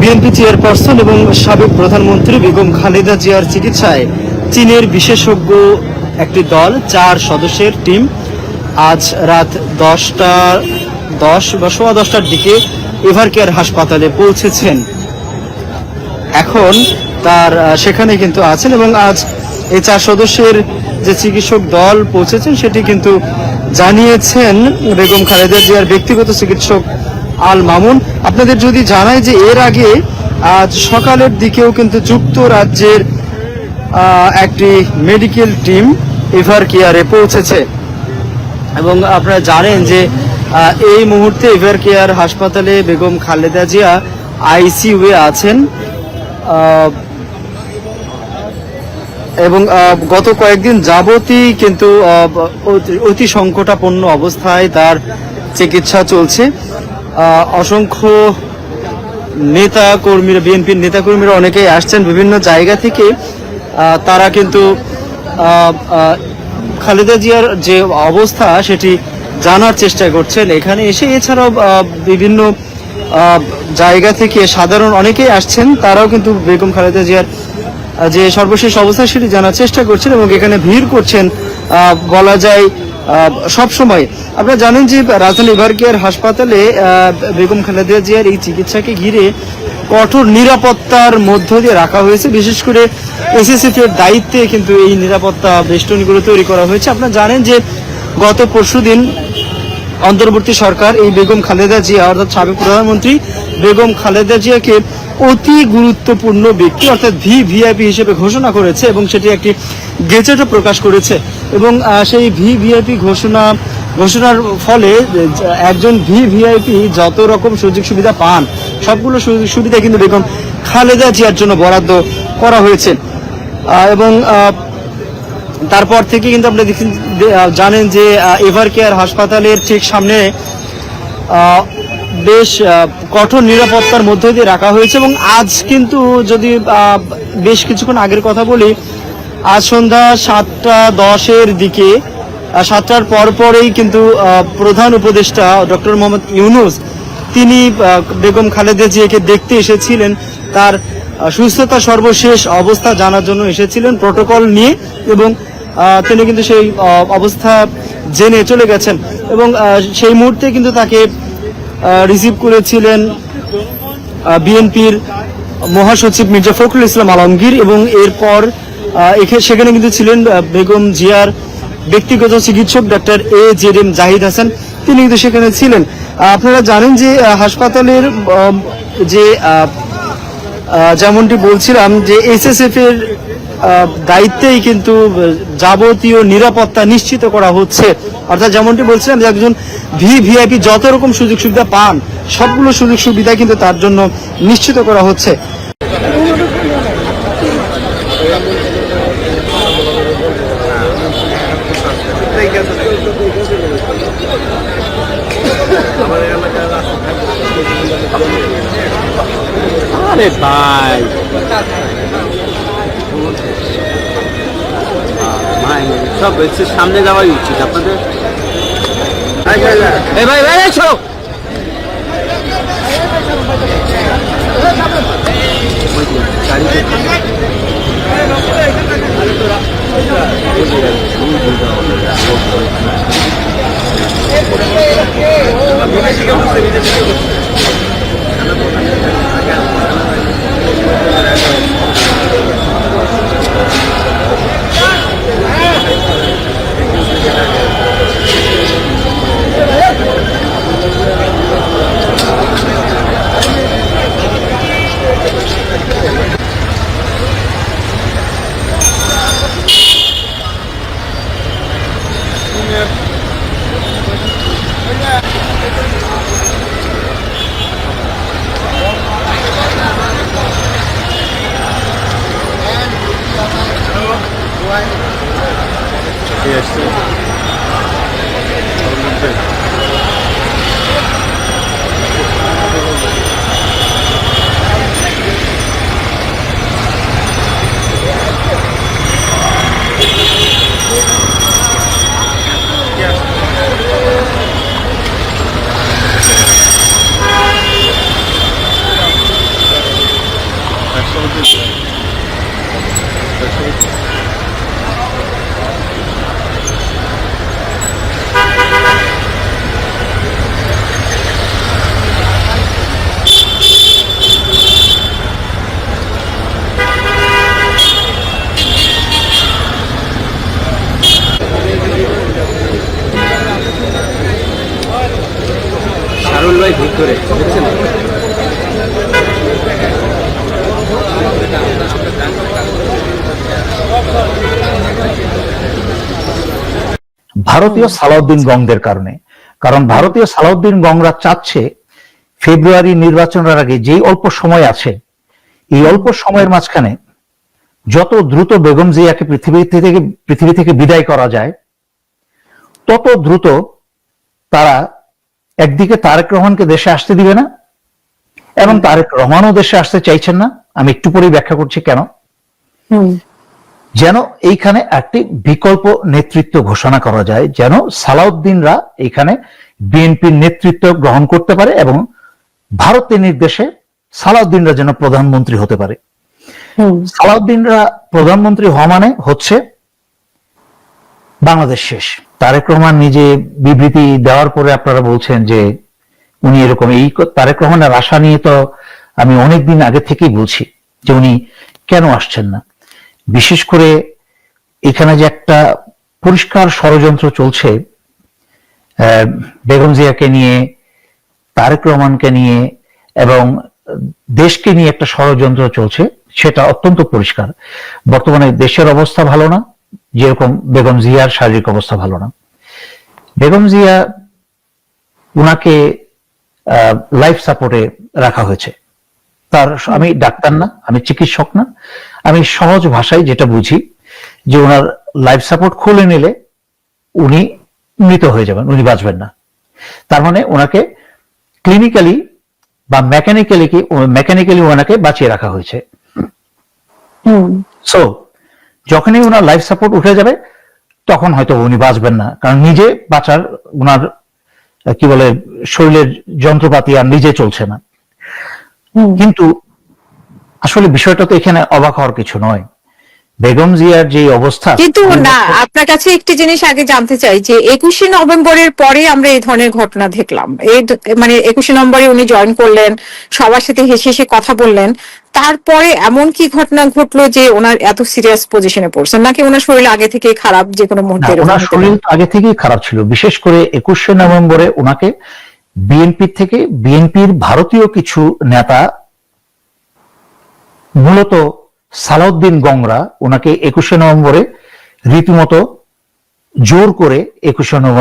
BNP chairperson এবং সাবেক প্রধানমন্ত্রী বেগম খালেদা জিয়ার চিকিৎসায় চীনের বিশেষজ্ঞ একটি দল 4 সদস্যের টিম আজ রাত 10টা বা সোয়া 10টার দিকে এভারকেয়ার হাসপাতালে পৌঁছেছেন। এখন তার সেখানে কিন্তু আছেন এবং আজ এই 4 সদস্যের যে চিকিৎসক দল পৌঁছেছেন সেটি কিন্তু জানিয়েছেন বেগম খালেদা জিয়ার ব্যক্তিগত চিকিৎসক আল মামুন। আপনাদের যদি জানাই যে এর আগে আজ সকালের দিকেও কিন্তু যুক্তরাজ্যের একটি মেডিকেল টিম এভারকেয়ারে পৌঁছেছে এবং আপনারা জানেন যে এই মুহূর্তে এভারকেয়ার হাসপাতালে বেগম খালেদা জিয়া আইসিইউয়ে আছেন এবং গত কয়েকদিন যাবতই কিন্তু অতি সংকটাপন্ন অবস্থায় তার চিকিৎসা চলছে। অসংখ্য নেতা কর্মীরা, বিএনপির নেতা কর্মীরা অনেকেই আসছেন বিভিন্ন জায়গা থেকে। তারা কিন্তু খালেদা জিয়ার যে অবস্থা সেটি জানার চেষ্টা করছেন এখানে এসে। এছাড়াও বিভিন্ন জায়গা থেকে সাধারণ অনেকেই আসছেন, তারাও কিন্তু বেগম খালেদা জিয়ার যে সর্বশেষ অবস্থা সেটি জানার চেষ্টা করছেন এবং এখানে ভিড় করছেন বলা যায় সব সময়। আপনারা জানেন যে রাজধানী এভারকেয়ার হাসপাতালে বেগম খালেদা জিয়ার এই চিকিৎসাকে ঘিরে কঠোর নিরাপত্তার মধ্য দিয়ে রাখা হয়েছে। বিশেষ করে এসএসএফ এর দায়িত্বে কিন্তু এই নিরাপত্তা বেষ্টনীগুলো তৈরি করা হয়েছে। আপনারা জানেন যে গত পরশুদিন অন্তর্বর্তী সরকার এই বেগম খালেদা জিয়া অর্থাৎ সাবেক প্রধানমন্ত্রী বেগম খালেদা জিয়াকে অতি গুরুত্বপূর্ণ ব্যক্তি অর্থাৎ ভিভিআইপি হিসেবে ঘোষণা করেছে এবং সেটি একটি গেজেটও প্রকাশ করেছে এবং সেই ভিভিআইপি ঘোষণার ফলে একজন ভিভিআইপি যত রকম সুযোগ সুবিধা পান সবগুলো সুযোগ সুবিধা কিন্তু বেগম খালেদা জিয়ার জন্য বরাদ্দ করা হয়েছে এবং তারপর থেকে কিন্তু আপনি জানেন যে এভারকেয়ার হাসপাতালের ঠিক সামনে বেশ কঠোর নিরাপত্তার মধ্য দিয়ে রাখা হয়েছে এবং আজ কিন্তু যদি বেশ কিছুক্ষণ আগের কথা বলি, আজ সন্ধ্যা 7টা 10-এর দিকে 7টার পরেই কিন্তু প্রধান উপদেষ্টা ডক্টর মোহাম্মদ ইউনূস তিনি বেগম খালেদা জিয়াকে দেখতে এসেছিলেন। তার সুস্থতা সর্বশেষ অবস্থা জানার জন্য এসেছিলেন প্রটোকল নিয়ে এবং তিনি কিন্তু সেই অবস্থা জেনে চলে গেছেন এবং সেই মুহূর্তে কিন্তু তাকে রিসিভ করেছিলেন বিএনপির মহাসচিব মির্জা ফখরুল ইসলাম আলমগীর এবং এরপর সেখানে কিন্তু ছিলেন বেগম জিয়ার ব্যক্তিগত চিকিৎসক ডাক্তার AJM জাহিদ হাসান, তিনি কিন্তু সেখানে ছিলেন। আপনারা জানেন যে হাসপাতালের যে যেমনটি বলছিলাম যে এসএসএফ এর দায়িত্বেই কিন্তু যাবতীয় নিরাপত্তা নিশ্চিত করা হচ্ছে। অর্থাৎ যেমনটি বলছিলাম যে একজন ভিভিআইপি যত রকম সুযোগ সুবিধা পান সবগুলো সুযোগ সুবিধা কিন্তু তার জন্য নিশ্চিত করা হচ্ছে। আরে ভাই সব হচ্ছে সামনে যাওয়াই উচিত আপনাদের। ভাই ভাই এসো শারুল ভাই ভিক্টোরে দেখছেন? ভারতীয় সালাউদ্দিন গংদের কারণে। কারণ ভারতীয় সালাউদ্দিন গংরা চাচ্ছে ফেব্রুয়ারি নির্বাচনের আগে যেই অল্প সময় আছে, এই অল্প সময়ের মাঝখানে যত দ্রুত বেগম জিয়াকে পৃথিবী থেকে বিদায় করা যায়, তত দ্রুত তারা একদিকে তারেক রহমানকে দেশে আসতে দিবে না, এবং তারেক রহমানও দেশে আসতে চাইছেন না। আমি একটু পরেই ব্যাখ্যা করছি কেন। যেন এইখানে একটি বিকল্প নেতৃত্ব ঘোষণা করা যায়, যেন সালাউদ্দিনরা এখানে বিএনপির নেতৃত্ব গ্রহণ করতে পারে এবং ভারতের নির্দেশে সালাউদ্দিনরা যেন প্রধানমন্ত্রী হতে পারে। সালাউদ্দিনরা প্রধানমন্ত্রী হওয়া মানে হচ্ছে বাংলাদেশ শেষ। তারেক রহমান নিজে বিবৃতি দেওয়ার পরে আপনারা বলছেন যে উনি এরকম, এই তারেক রহমানের আশা নিয়ে তো আমি অনেকদিন আগে থেকেই বলছি যে উনি কেন আসছেন না। বিশেষ করে এখানে যে একটা পরিষ্কার ষড়যন্ত্র চলছে বেগম জিয়াকে নিয়ে, তারেক রহমানকে নিয়ে এবং দেশকে নিয়ে একটা ষড়যন্ত্র চলছে, সেটা অত্যন্ত পরিষ্কার। বর্তমানে দেশের অবস্থা ভালো না, যেরকম বেগম জিয়ার শারীরিক অবস্থা ভালো না। বেগম জিয়া, উনাকে লাইফ সাপোর্টে রাখা হয়েছে। তার, আমি ডাক্তার না, আমি চিকিৎসক না, আমি সহজ ভাষায় যেটা বুঝি যে ওনার লাইফ সাপোর্ট খুলে নিলে উনি মৃত হয়ে যাবেন, উনি বাঁচবেন না। তার মানে ওনাকে ক্লিনিক্যালি বা মেকানিক্যালি ওনাকে বাঁচিয়ে রাখা হয়েছে। সো যখনই ওনার লাইফ সাপোর্ট উঠে যাবে তখন হয়তো উনি বাঁচবেন না, কারণ নিজে বাঁচার ওনার কি বলে শরীরের যন্ত্রপাতি আর নিজে চলছে না। কিন্তু আসলে বিষয়টা তো এখানে অবাক হওয়ার কিছু নয়। বেগম জিয়ার যে অবস্থা, কিন্তু না, আপনার কাছে একটি জিনিস আগে জানতে চাই যে 21শে নভেম্বরের পরে আমরা এই ধরনের ঘটনা দেখলাম। এই মানে 21শে নভেম্বরে উনি জয়েন করলেন, সবার সাথে হেসে হেসে কথা বললেন, তারপরে এমন কি ঘটনা ঘটলো যে ওনার এত সিরিয়াস পজিশনে পড়ছেন? নাকি ওনার শরীর আগে থেকে খারাপ, যে কোনো মুহূর্তে? ওনার শরীর আগে থেকেই খারাপ ছিল। বিশেষ করে 21শে নভেম্বরে ওনাকে বিএনপির ভারতীয় কিছু নেতা, মূলত সালাউদ্দিন গংরা, ওনাকে 21শে নভেম্বরে রীতিমতো জোর করে 21শে নভেম্বর